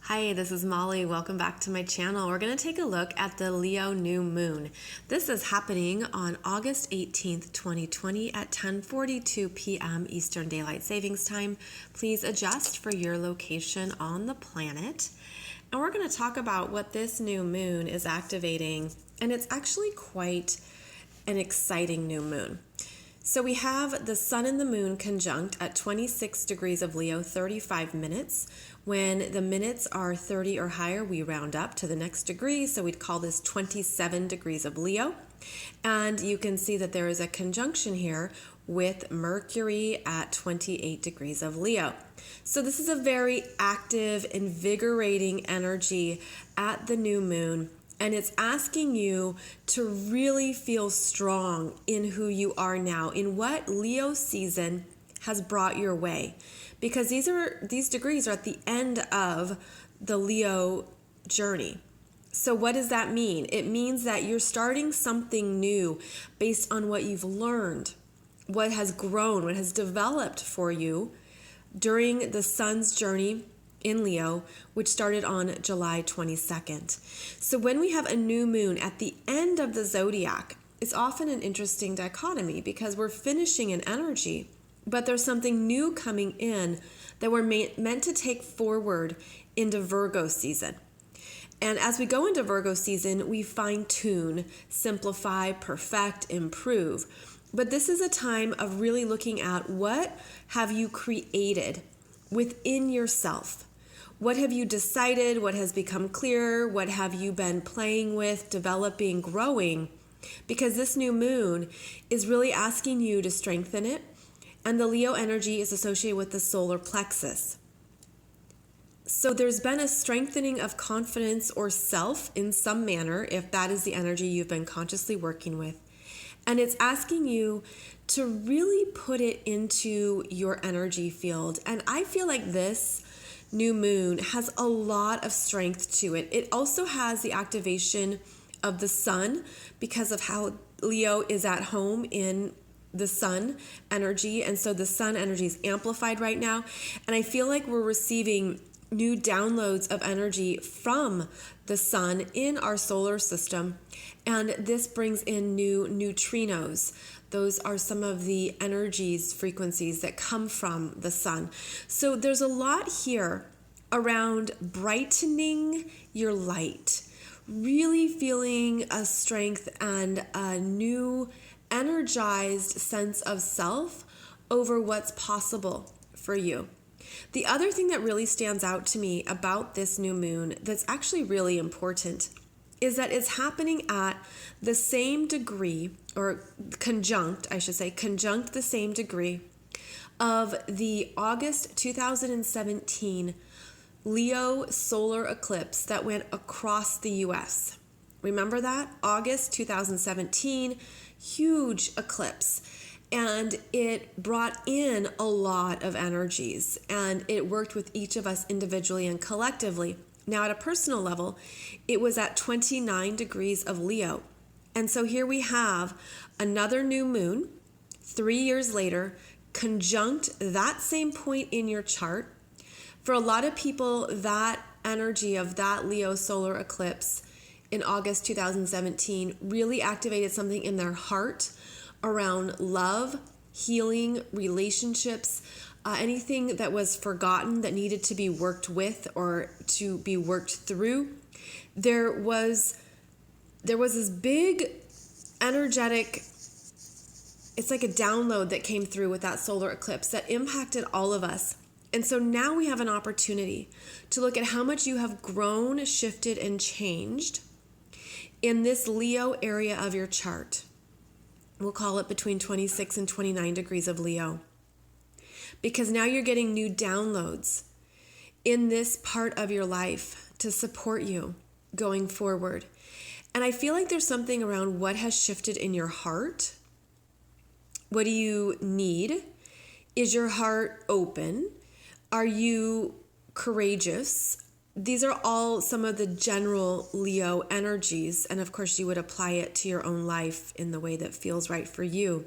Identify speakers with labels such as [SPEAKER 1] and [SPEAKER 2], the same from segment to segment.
[SPEAKER 1] Hi, this is Molly. Welcome back to my channel. We're going to take a look at the Leo new moon. This is happening on August 18th, 2020 at 10:42 p.m. Eastern Daylight Savings Time. Please adjust for your location on the planet. And we're going to talk about what this new moon is activating. And it's actually quite an exciting new moon. So we have the sun and the moon conjunct at 26 degrees of Leo, 35 minutes. When the minutes are 30 or higher, we round up to the next degree. So we'd call this 27 degrees of Leo. And you can see that there is a conjunction here with Mercury at 28 degrees of Leo. So this is a very active, invigorating energy at the new moon. And it's asking you to really feel strong in who you are now, in what Leo season has brought your way. Because these degrees are at the end of the Leo journey. So what does that mean? It means that you're starting something new based on what you've learned, what has grown, what has developed for you during the sun's journey in Leo, which started on July 22nd. So when we have a new moon at the end of the zodiac, it's often an interesting dichotomy because we're finishing an energy, but there's something new coming in that we're meant to take forward into Virgo season. And as we go into Virgo season, we fine-tune, simplify, perfect, improve. But this is a time of really looking at what have you created within yourself. What have you decided? What has become clear? What have you been playing with, developing, growing? Because this new moon is really asking you to strengthen it. And the Leo energy is associated with the solar plexus. So there's been a strengthening of confidence or self in some manner, if that is the energy you've been consciously working with. And it's asking you to really put it into your energy field. And I feel like this new moon has a lot of strength to it. It also has the activation of the sun because of how Leo is at home in the sun energy. And so the sun energy is amplified right now. And I feel like we're receiving new downloads of energy from the sun in our solar system. And this brings in new neutrinos. Those are some of the energies, frequencies that come from the sun. So there's a lot here around brightening your light, really feeling a strength and a new energized sense of self over what's possible for you. The other thing that really stands out to me about this new moon that's actually really important is that it's happening at the same degree, or conjunct the same degree of the August 2017 Leo solar eclipse that went across the US. Remember that? August 2017, huge eclipse. And it brought in a lot of energies, and it worked with each of us individually and collectively. Now, at a personal level, it was at 29 degrees of Leo. And so here we have another new moon, 3 years later, conjunct that same point in your chart. For a lot of people, that energy of that Leo solar eclipse in August 2017 really activated something in their heart around love, healing, relationships, anything that was forgotten that needed to be worked with or to be worked through. There was this big energetic, it's like a download that came through with that solar eclipse that impacted all of us. And so now we have an opportunity to look at how much you have grown, shifted, and changed in this Leo area of your chart. We'll call it between 26 and 29 degrees of Leo. Because now you're getting new downloads in this part of your life to support you going forward. And I feel like there's something around what has shifted in your heart. What do you need? Is your heart open? Are you courageous? These are all some of the general Leo energies. And of course, you would apply it to your own life in the way that feels right for you.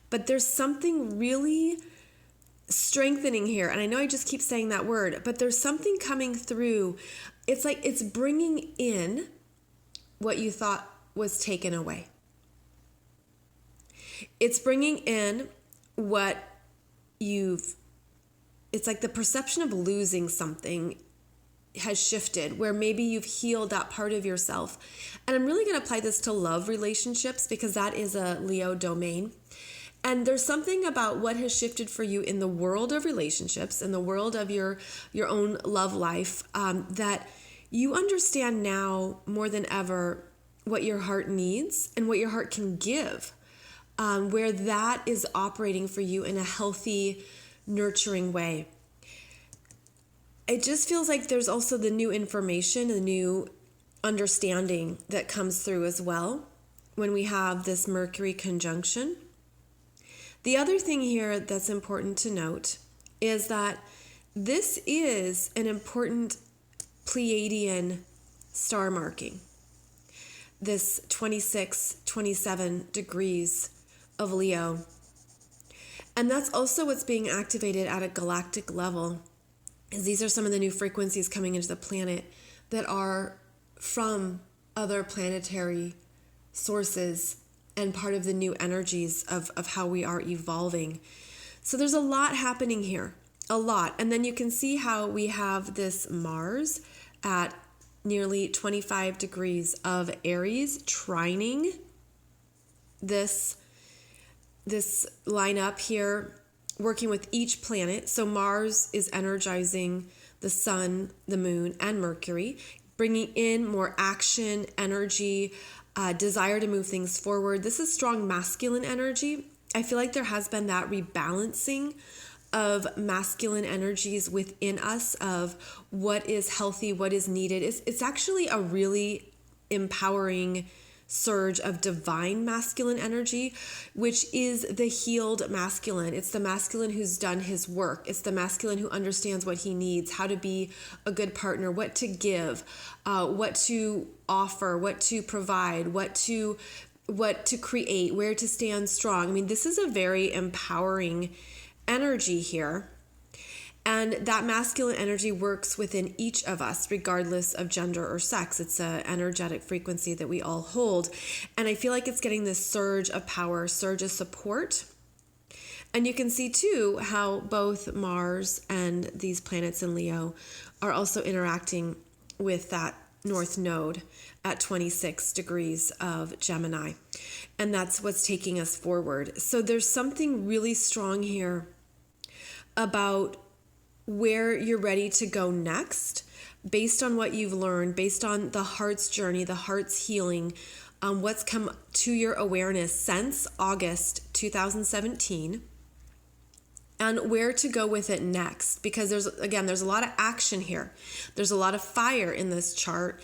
[SPEAKER 1] But there's something really strengthening here. And I know I just keep saying that word, but there's something coming through. It's like it's bringing in what you thought was taken away. It's bringing in what it's like the perception of losing something has shifted, where maybe you've healed that part of yourself. And I'm really going to apply this to love relationships because that is a Leo domain. And there's something about what has shifted for you in the world of relationships, in the world of your own love life, that you understand now more than ever what your heart needs and what your heart can give, where that is operating for you in a healthy, nurturing way. It just feels like there's also the new information, the new understanding that comes through as well when we have this Mercury conjunction. The other thing here that's important to note is that this is an important Pleiadian star marking, this 26, 27 degrees of Leo. And that's also what's being activated at a galactic level. These are some of the new frequencies coming into the planet that are from other planetary sources and part of the new energies of how we are evolving. So there's a lot happening here, a lot. And then you can see how we have this Mars at nearly 25 degrees of Aries, trining this lineup here, working with each planet. So Mars is energizing the sun, the moon, and Mercury, bringing in more action, energy, desire to move things forward. This is strong masculine energy. I feel like there has been that rebalancing of masculine energies within us, of what is healthy, what is needed. It's actually a really empowering surge of divine masculine energy, which is the healed masculine. It's the masculine who's done his work. It's the masculine who understands what he needs, how to be a good partner, what to give, what to offer, what to provide, what to create, where to stand strong. I mean, this is a very empowering energy here. And that masculine energy works within each of us, regardless of gender or sex. It's an energetic frequency that we all hold. And I feel like it's getting this surge of power, surge of support. And you can see too how both Mars and these planets in Leo are also interacting with that North Node at 26 degrees of Gemini. And that's what's taking us forward. So there's something really strong here about where you're ready to go next, based on what you've learned, based on the heart's journey, the heart's healing, what's come to your awareness since August 2017, and where to go with it next. Because there's a lot of action here. There's a lot of fire in this chart,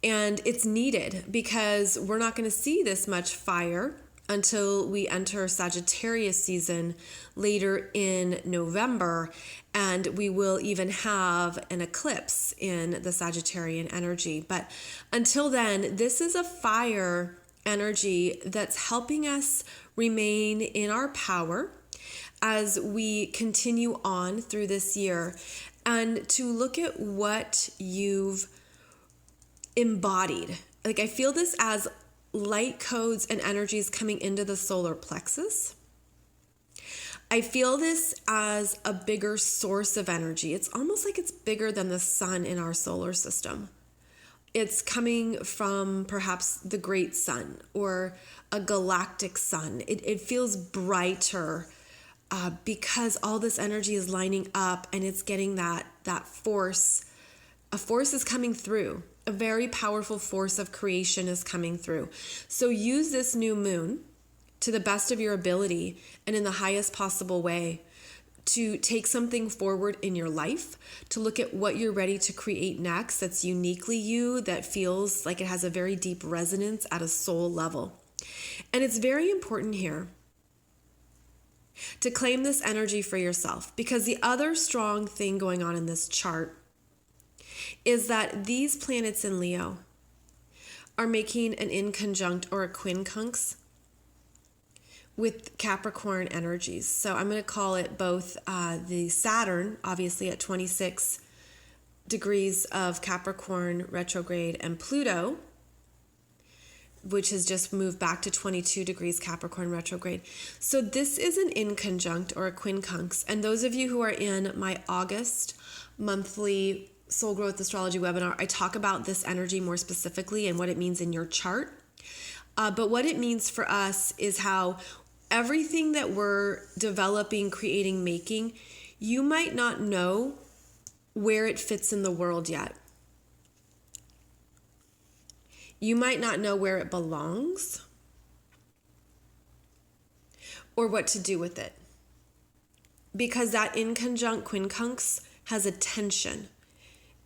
[SPEAKER 1] and it's needed because we're not going to see this much fire until we enter Sagittarius season later in November, and we will even have an eclipse in the Sagittarian energy. But until then, this is a fire energy that's helping us remain in our power as we continue on through this year, and to look at what you've embodied. Like, I feel this as light codes and energies coming into the solar plexus. I feel this as a bigger source of energy. It's almost like it's bigger than the sun in our solar system. It's coming from perhaps the great sun or a galactic sun. It feels brighter because all this energy is lining up, and it's getting that force. A force is coming through. A very powerful force of creation is coming through. So use this new moon to the best of your ability and in the highest possible way to take something forward in your life, to look at what you're ready to create next that's uniquely you, that feels like it has a very deep resonance at a soul level. And it's very important here to claim this energy for yourself, because the other strong thing going on in this chart is that these planets in Leo are making an inconjunct or a quincunx with Capricorn energies. So I'm going to call it both the Saturn, obviously at 26 degrees of Capricorn retrograde, and Pluto, which has just moved back to 22 degrees Capricorn retrograde. So this is an inconjunct or a quincunx. And those of you who are in my August monthly Soul Growth Astrology webinar, I talk about this energy more specifically and what it means in your chart. But what it means for us is how everything that we're developing, creating, making, you might not know where it fits in the world yet. You might not know where it belongs or what to do with it. Because that inconjunct quincunx has a tension.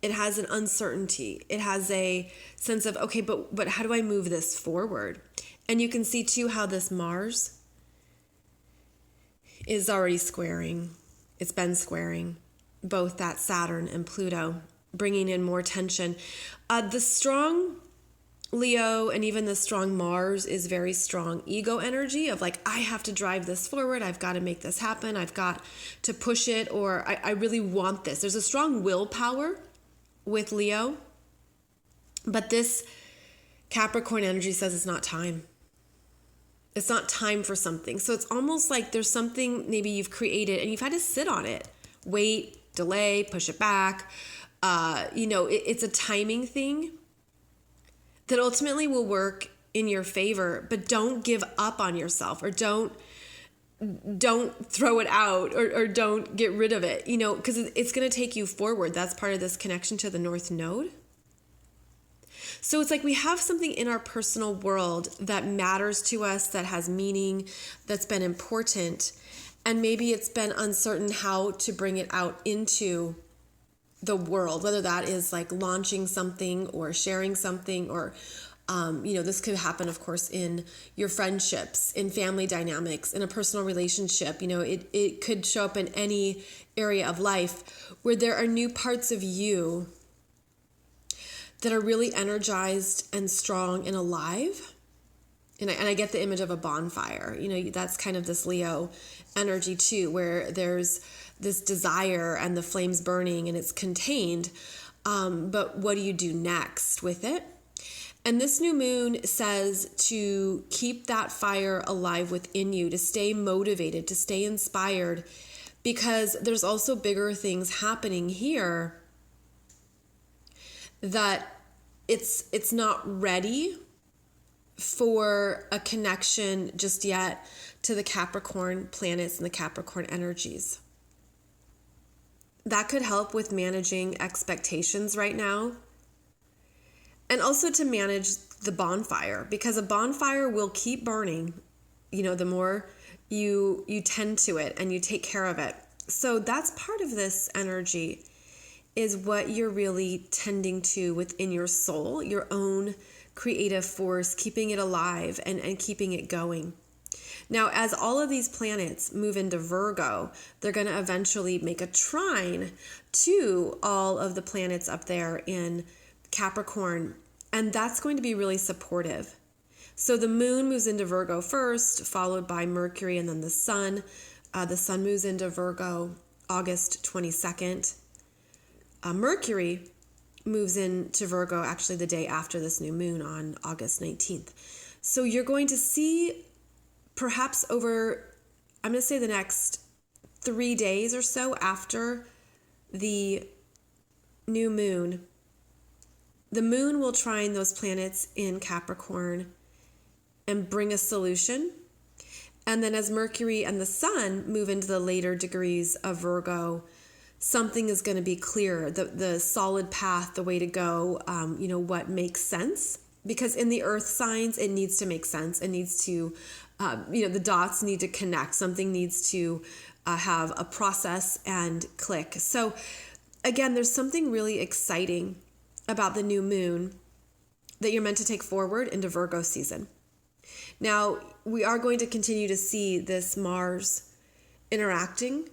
[SPEAKER 1] It has an uncertainty. It has a sense of, okay, but how do I move this forward? And you can see too how this Mars is already squaring. It's been squaring both that Saturn and Pluto, bringing in more tension. The strong Leo and even the strong Mars is very strong ego energy of like, I have to drive this forward. I've got to make this happen. I've got to push it, or I really want this. There's a strong willpower with Leo, but this Capricorn energy says it's not time. It's not time for something. So it's almost like there's something maybe you've created and you've had to sit on it, wait, delay, push it back. It's a timing thing that ultimately will work in your favor, but don't give up on yourself, or don't throw it out, or don't get rid of it, because it's going to take you forward. That's part of this connection to the North Node. So it's like we have something in our personal world that matters to us, that has meaning, that's been important, and maybe it's been uncertain how to bring it out into the world, whether that is like launching something or sharing something, or this could happen, of course, in your friendships, in family dynamics, in a personal relationship. It could show up in any area of life where there are new parts of you that are really energized and strong and alive. And I get the image of a bonfire. That's kind of this Leo energy too, where there's this desire and the flames burning and it's contained. But what do you do next with it? And this new moon says to keep that fire alive within you, to stay motivated, to stay inspired, because there's also bigger things happening here that it's not ready for a connection just yet to the Capricorn planets and the Capricorn energies. That could help with managing expectations right now, and also to manage the bonfire, because a bonfire will keep burning, the more you tend to it and you take care of it. So that's part of this energy, is what you're really tending to within your soul, your own creative force, keeping it alive and keeping it going. Now, as all of these planets move into Virgo, they're going to eventually make a trine to all of the planets up there in Capricorn, and that's going to be really supportive. So the moon moves into Virgo first, followed by Mercury, and then the sun. The sun moves into Virgo August 22nd. Mercury moves into Virgo actually the day after this new moon on August 19th. So you're going to see perhaps over, I'm going to say the next 3 days or so after the new moon, the moon will trine those planets in Capricorn and bring a solution. And then as Mercury and the sun move into the later degrees of Virgo, something is going to be clear, the solid path, the way to go, what makes sense. Because in the earth signs, it needs to make sense. It needs to, the dots need to connect. Something needs to have a process and click. So again, there's something really exciting about the new moon that you're meant to take forward into Virgo season. Now, we are going to continue to see this Mars interacting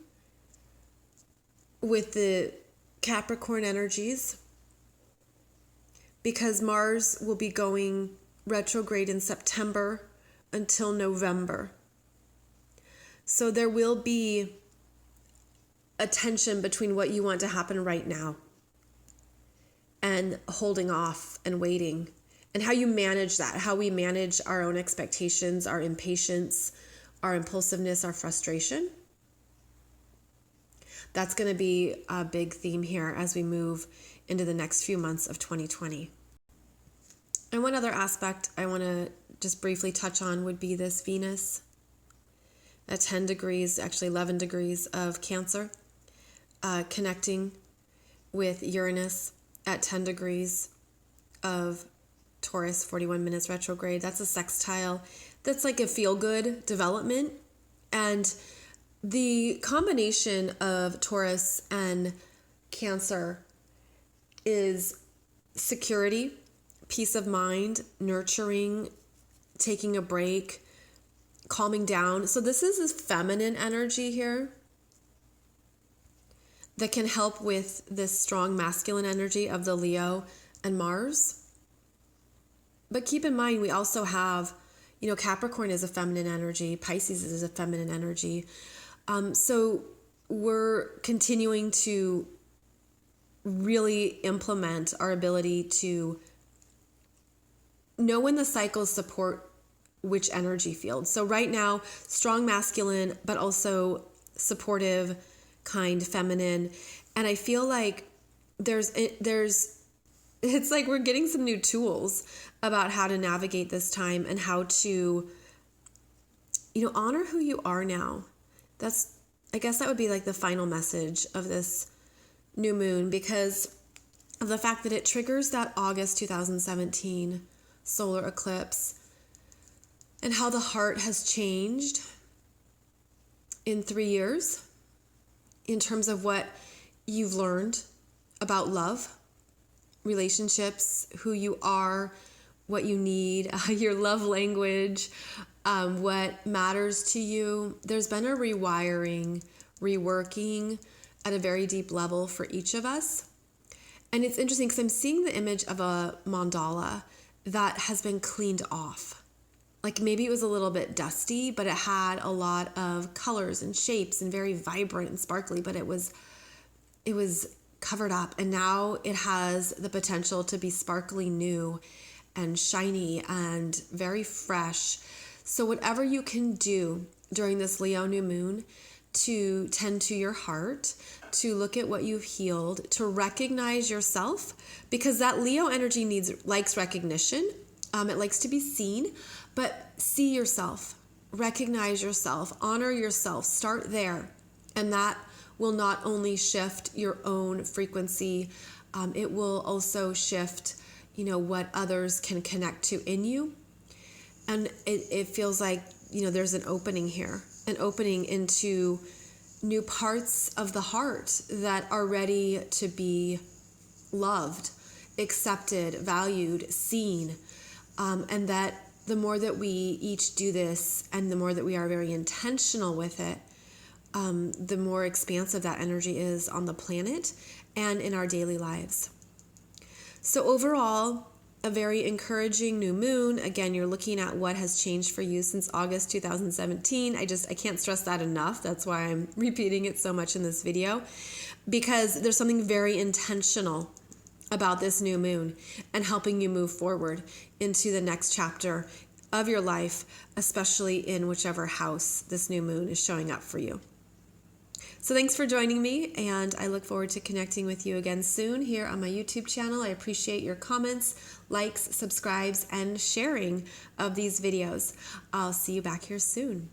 [SPEAKER 1] with the Capricorn energies, because Mars will be going retrograde in September until November. So there will be a tension between what you want to happen right now and holding off and waiting, and how you manage that, how we manage our own expectations, our impatience, our impulsiveness, our frustration. That's going to be a big theme here as we move into the next few months of 2020. And one other aspect I want to just briefly touch on would be this Venus at 10 degrees, actually 11 degrees of Cancer, connecting with Uranus at 10 degrees of Taurus, 41 minutes retrograde. That's a sextile. That's like a feel-good development. And the combination of Taurus and Cancer is security, peace of mind, nurturing, taking a break, calming down. So this is feminine energy here that can help with this strong masculine energy of the Leo and Mars. But keep in mind, we also have, Capricorn is a feminine energy. Pisces is a feminine energy. So we're continuing to really implement our ability to know when the cycles support which energy field. So right now, strong masculine, but also supportive, kind, feminine. And I feel like it's like we're getting some new tools about how to navigate this time and how to, honor who you are now. I guess that would be like the final message of this new moon, because of the fact that it triggers that August 2017 solar eclipse and how the heart has changed in 3 years in terms of what you've learned about love, relationships, who you are, what you need, your love language, what matters to you. There's been a rewiring, reworking at a very deep level for each of us. And it's interesting because I'm seeing the image of a mandala that has been cleaned off. Like maybe it was a little bit dusty, but it had a lot of colors and shapes and very vibrant and sparkly, but it was covered up. And now it has the potential to be sparkly new and shiny and very fresh. So whatever you can do during this Leo new moon to tend to your heart, to look at what you've healed, to recognize yourself, because that Leo energy likes recognition. It likes to be seen, but see yourself, recognize yourself, honor yourself, start there. And that will not only shift your own frequency, it will also shift, what others can connect to in you. And it feels like, there's an opening here, an opening into new parts of the heart that are ready to be loved, accepted, valued, seen. And that the more that we each do this and the more that we are very intentional with it, the more expansive that energy is on the planet and in our daily lives. So overall, a very encouraging new moon. Again, you're looking at what has changed for you since August 2017. I can't stress that enough. That's why I'm repeating it so much in this video, because there's something very intentional about this new moon and helping you move forward into the next chapter of your life, especially in whichever house this new moon is showing up for you. So thanks for joining me, and I look forward to connecting with you again soon here on my YouTube channel. I appreciate your comments, likes, subscribes, and sharing of these videos. I'll see you back here soon.